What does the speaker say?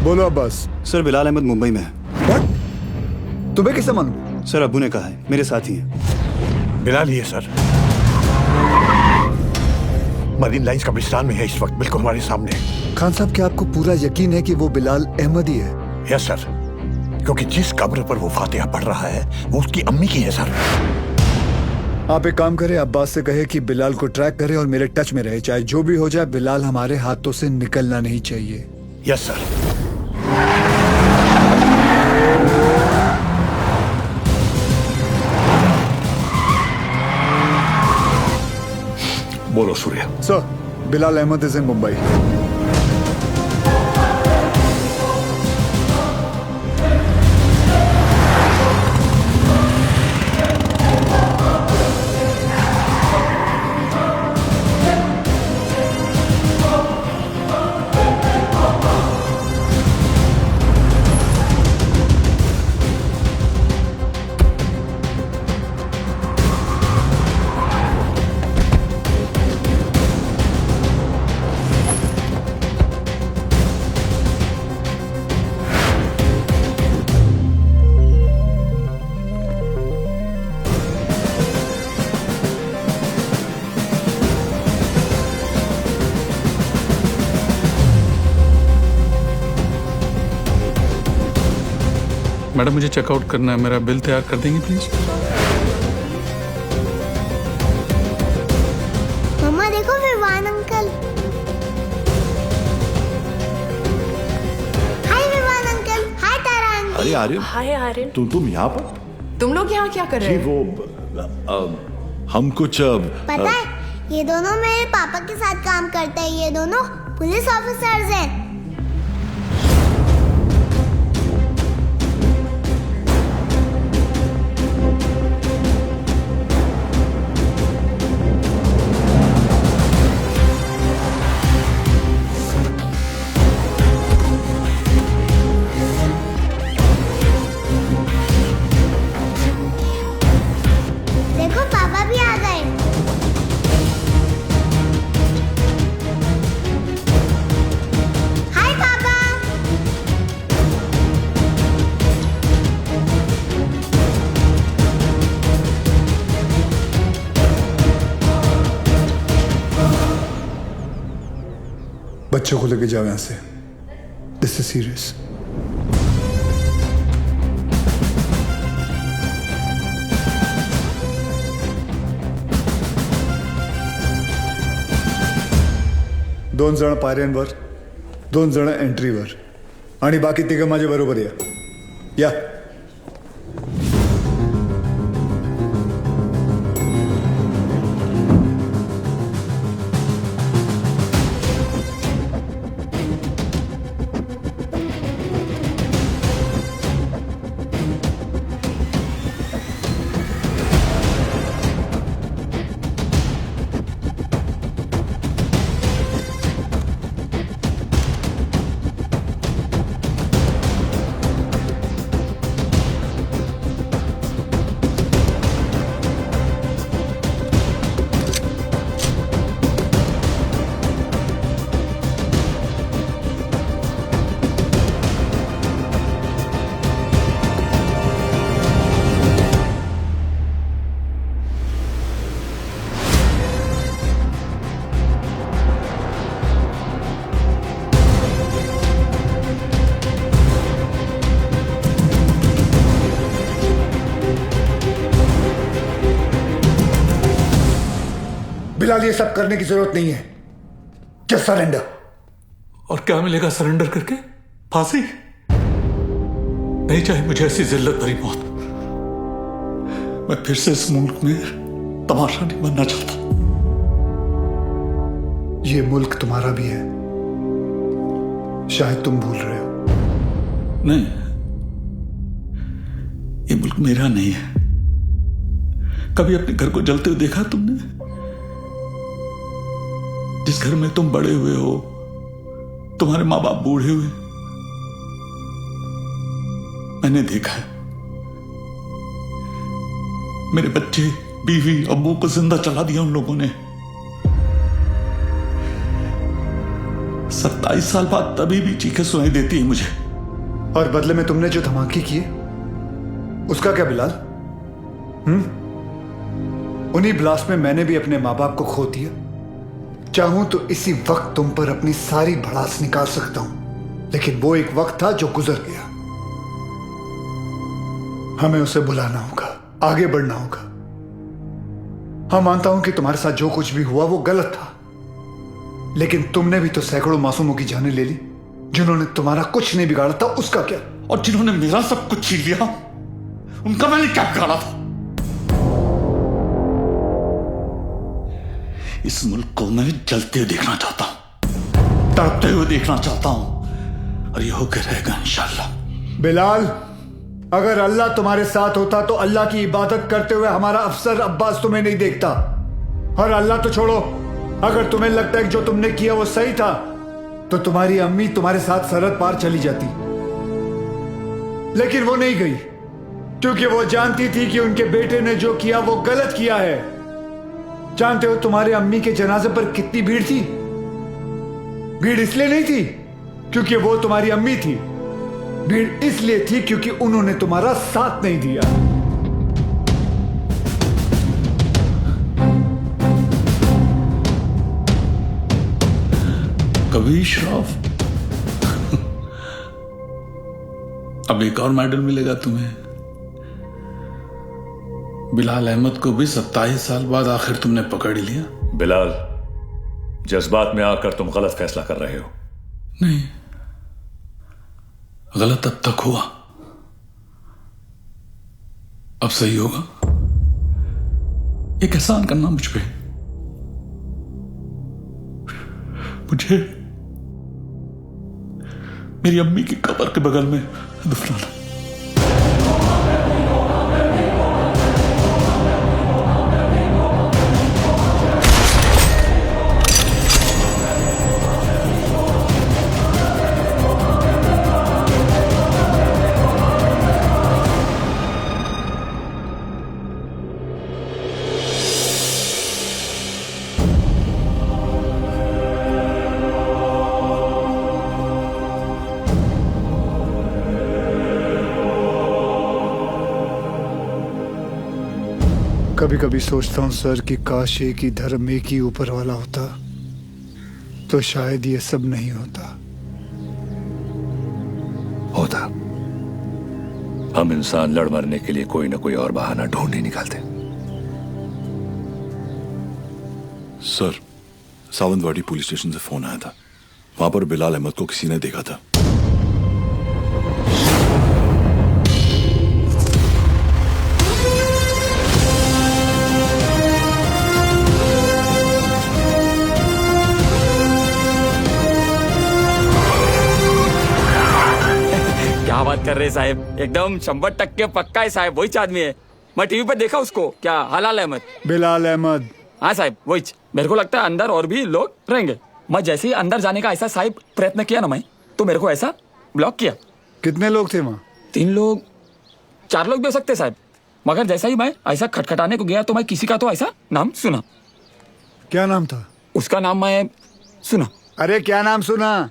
बोलो अब्बास। सर बिलाल अहमद मुंबई में है। What? तुम्हें कैसे मालूम? सर अब्बू ने कहा है, मेरे साथ ही हैं। बिलाल ही है सर, मरीन लाइंस कब्रिस्तान में है इस वक्त, बिल्कुल हमारे सामने। खान साहब, क्या आपको पूरा यकीन है कि वो बिलाल अहमद ही है? यस सर, क्योंकि जिस कब्र पर वो फातिहा पढ़ रहा है वो उसकी अम्मी की है सर। आप एक काम करें, अब्बास से कहे कि बिलाल को ट्रैक करे और मेरे टच में रहे। चाहे जो भी हो जाए, बिलाल हमारे हाथों से निकलना नहीं चाहिए। Yes sir. बोलो Surya. Sir, Bilal Ahmed is in Mumbai. Madam मुझे चेकआउट करना है, मेरा बिल तैयार कर देंगे प्लीज? मम्मा देखो विवान अंकल। हाय विवान अंकल। हाय तारा आंटी। अरे आर्यन, हाय आर्यन। तुम यहाँ पर? तुम लोग यहाँ क्या कर रहे जी हो? वो हम कुछ पता है, ये दोनों मेरे पापा के साथ काम करते हैं। ये दोनों पुलिस ऑफिसर्स हैं। देखो पापा भी आ गए। हाय पापा। बच्चों को लेके जाओ यहाँ से। This is serious. दोन जण पायऱ्यांवर, दोन जण एंट्रीवर आणि बाकी तिघं माझ्या बरोबर या। बिलाल, ये सब करने की जरूरत नहीं है। Just surrender. और क्या मिलेगा सरेंडर करके? फांसी? नहीं चाहिए मुझे ऐसी जिल्लत भरी मौत। मैं फिर से इस मुल्क में तमाशा नहीं बनना चाहता। ये मुल्क तुम्हारा भी है, शायद तुम भूल रहे हो। नहीं, ये मुल्क मेरा नहीं है। कभी अपने घर को जलते हुए देखा तुमने? जिस घर में तुम बड़े हुए हो, तुम्हारे माँ बाप बूढ़े हुए, मैंने देखा है। मेरे बच्चे, बीवी, अब्बू को जिंदा चला दिया उन लोगों ने। 27 साल बाद तभी भी चीखें सुनाई देती है मुझे। और बदले में तुमने जो धमाके किए उसका क्या बिलाल? उन्हीं ब्लास्ट में मैंने भी अपने माँ बाप को खो दिया। चाहूं तो इसी वक्त तुम पर अपनी सारी भड़ास निकाल सकता हूं, लेकिन वो एक वक्त था जो गुजर गया। हमें उसे बुलाना होगा, आगे बढ़ना होगा। हाँ, मानता हूं कि तुम्हारे साथ जो कुछ भी हुआ वो गलत था, लेकिन तुमने भी तो सैकड़ों मासूमों की जानें ले ली। जिन्होंने तुम्हारा कुछ नहीं बिगाड़ा था उसका क्या? और जिन्होंने मेरा सब कुछ छीन लिया उनका मैंने क्या बिगाड़ा था? इस मुल्क को मैं जलते हुए देखना चाहता हूं, तड़पते हुए देखना चाहता हूं, और ये होकर रहेगा इंशाल्लाह। बिलाल, अगर अल्लाह तुम्हारे साथ होता तो अल्लाह की इबादत करते हुए हमारा अफसर अब्बास तुम्हें नहीं देखता। और अल्लाह तो छोड़ो, अगर तुम्हें लगता है कि जो तुमने किया वो सही था तो तुम्हारी अम्मी तुम्हारे साथ सरहद पार चली जाती, लेकिन वो नहीं गई, क्योंकि वो जानती थी कि उनके बेटे ने जो किया वो गलत किया है। जानते हो तुम्हारे अम्मी के जनाजे पर कितनी भीड़ थी? भीड़ इसलिए नहीं थी क्योंकि वो तुम्हारी अम्मी थी, भीड़ इसलिए थी क्योंकि उन्होंने तुम्हारा साथ नहीं दिया। कभी श्रॉफ अब एक और मेडल मिलेगा तुम्हें। बिलाल अहमद को भी 27 साल बाद आखिर तुमने पकड़ ही लिया। बिलाल, जज्बात में आकर तुम गलत फैसला कर रहे हो। नहीं, गलत अब तक हुआ, अब सही होगा। एक एहसान करना मुझ पे, मुझे मेरी अम्मी की कब्र के बगल में दफनाना। कभी कभी सोचता हूं सर कि काश एक ही धर्म, एक ही ऊपर वाला होता तो शायद ये सब नहीं होता। हम इंसान लड़ मरने के लिए कोई ना कोई और बहाना ढूंढ ही निकालते। सर, सावंतवाड़ी पुलिस स्टेशन से फोन आया था। वहां पर बिलाल अहमद को किसी ने देखा था। क्या बात कर रहे साहब, एकदम 100% पक्का है साहब, वही आदमी है। मैं टीवी पर देखा उसको। क्या हलाल अहमद? बिलाल अहमद। हाँ साहब, वही। मेरे को लगता है अंदर और भी लोग रहेंगे। मैं जैसे ही अंदर जाने का ऐसा साहब प्रयत्न किया ना मैं, तो मेरे को ऐसा ब्लॉक किया। कितने लोग थे वहां? 3 लोग 4 लोग भी हो सकते साहब, मगर जैसा ही मैं ऐसा खटखटाने को गया तो मैं किसी का तो ऐसा नाम सुना। क्या नाम था उसका? नाम मैं सुना। अरे क्या नाम सुना?